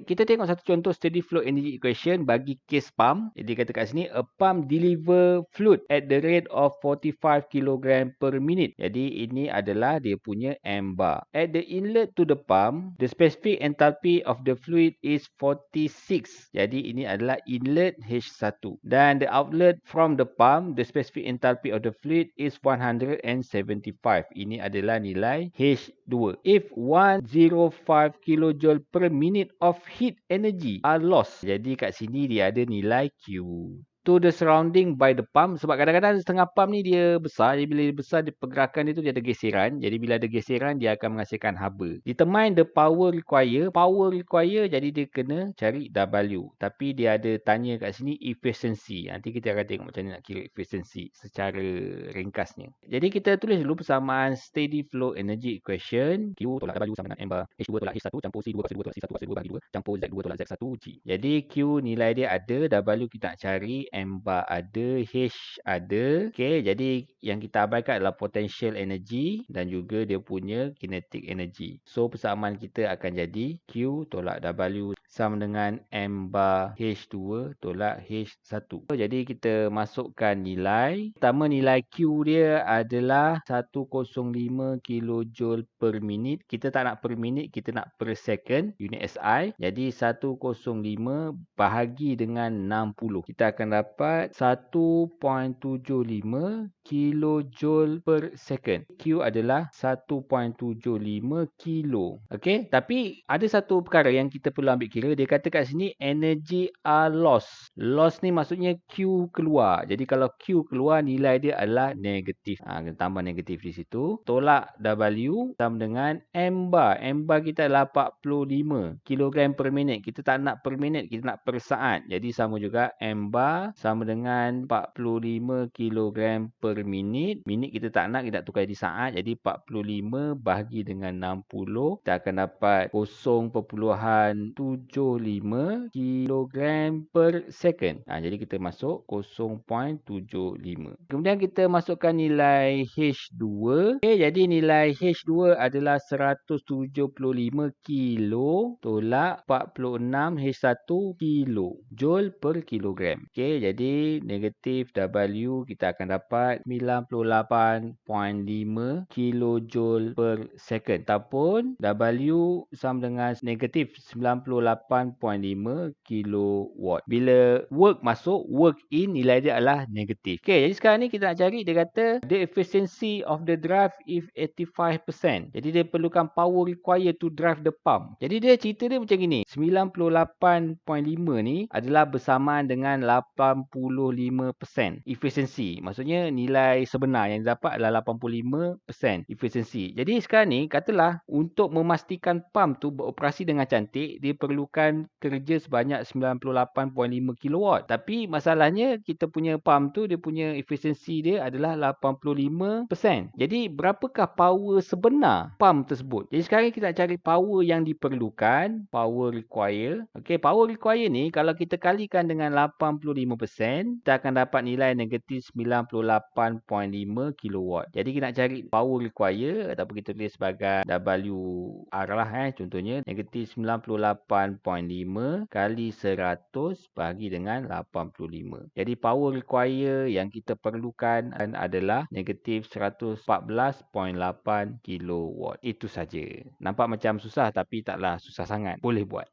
kita tengok satu contoh steady flow energy equation bagi case pump. Jadi kata kat sini, a pump deliver fluid at the rate of 45 kg per minute. Jadi ini adalah dia punya M bar. At the inlet to the pump, the specific enthalpy of the fluid is 46. Jadi ini adalah inlet H1. Dan the outlet from the pump, the specific enthalpy of the fluid is 175. Ini adalah nilai H2. If 105 kJ per minute of heat energy are lost. Jadi kat sini dia ada nilai Q. To the surrounding by the pump. Sebab kadang-kadang setengah pump ni dia besar. Jadi bila dia besar, pergerakan dia tu dia ada geseran. Jadi bila ada geseran, dia akan menghasilkan haba. Determine the power require. Power require, jadi dia kena cari W. Tapi dia ada tanya kat sini efficiency. Nanti kita akan tengok macam mana nak kira efficiency secara ringkasnya. Jadi kita tulis dulu persamaan steady flow energy equation. Q tolak W sama dengan M bar H2 tolak H1 campur C2 kuasa 2 tolak C1 kuasa 2 bagi 2 campur Z2 tolak Z1 G. Jadi Q nilai dia ada, W kita nak cari, M bar ada, H ada. Okey, jadi yang kita abaikan adalah potential energy dan juga dia punya kinetic energy. So persamaan kita akan jadi Q tolak W sama dengan M bar H2 tolak H1. Jadi kita masukkan nilai. Pertama nilai Q dia adalah 105 kJ per minit. Kita tak nak per minit, kita nak per second, unit SI. Jadi 105 bahagi dengan 60. Kita akan dapat 1.75 kJ per second. Q adalah 1.75 kilo. Okey, tapi ada satu perkara yang kita perlu ambil kira. Dia kata kat sini energy are lost. Lost ni maksudnya Q keluar. Jadi kalau Q keluar, nilai dia adalah negatif. Kita tambah negatif di situ. Tolak W sama dengan M bar. M bar kita adalah 45 kg per minit. Kita tak nak per minit, kita nak per saat. Jadi sama juga M bar sama dengan 45 kg per minit. Minit kita tak nak, kita nak tukar jadi saat. Jadi 45 bahagi dengan 60. Kita akan dapat 0.75 kg per second. Jadi kita masuk 0.75. Kemudian kita masukkan nilai H2. Okay, jadi nilai H2 adalah 175 kilo tolak 46 H1 kilo joule per kilogram. Okay, jadi negatif W kita akan dapat 98.5 kilojoule per second. Ataupun W sama dengan negatif 98.5 kilowatt. Bila work masuk, work in, nilai dia adalah negatif. Okay, jadi sekarang ni kita nak cari, dia kata the efficiency of the drive is 85%. Jadi dia perlukan power required to drive the pump. Jadi dia cerita dia macam gini. 98.5 ni adalah bersamaan dengan 85% efficiency. Maksudnya nilai sebenar yang dapat adalah 85% efficiency. Jadi sekarang ni katalah untuk memastikan pump tu beroperasi dengan cantik, dia perlukan kerja sebanyak 98.5 kilowatt. Tapi masalahnya kita punya pump tu dia punya efficiency dia adalah 85%. Jadi berapakah power sebenar pump tersebut? Jadi sekarang kita nak cari power yang diperlukan, power require. Okey, power require ni kalau kita kalikan dengan 85%, kita akan dapat nilai negatif 98.5 kilowatt. Jadi kita nak cari power require ataupun kita tulis sebagai WR lah contohnya negatif 98.5 kali 100 bahagi dengan 85. Jadi power require yang kita perlukan adalah negatif 114.8 kilowatt. Itu saja. Nampak macam susah tapi taklah susah sangat. Boleh buat.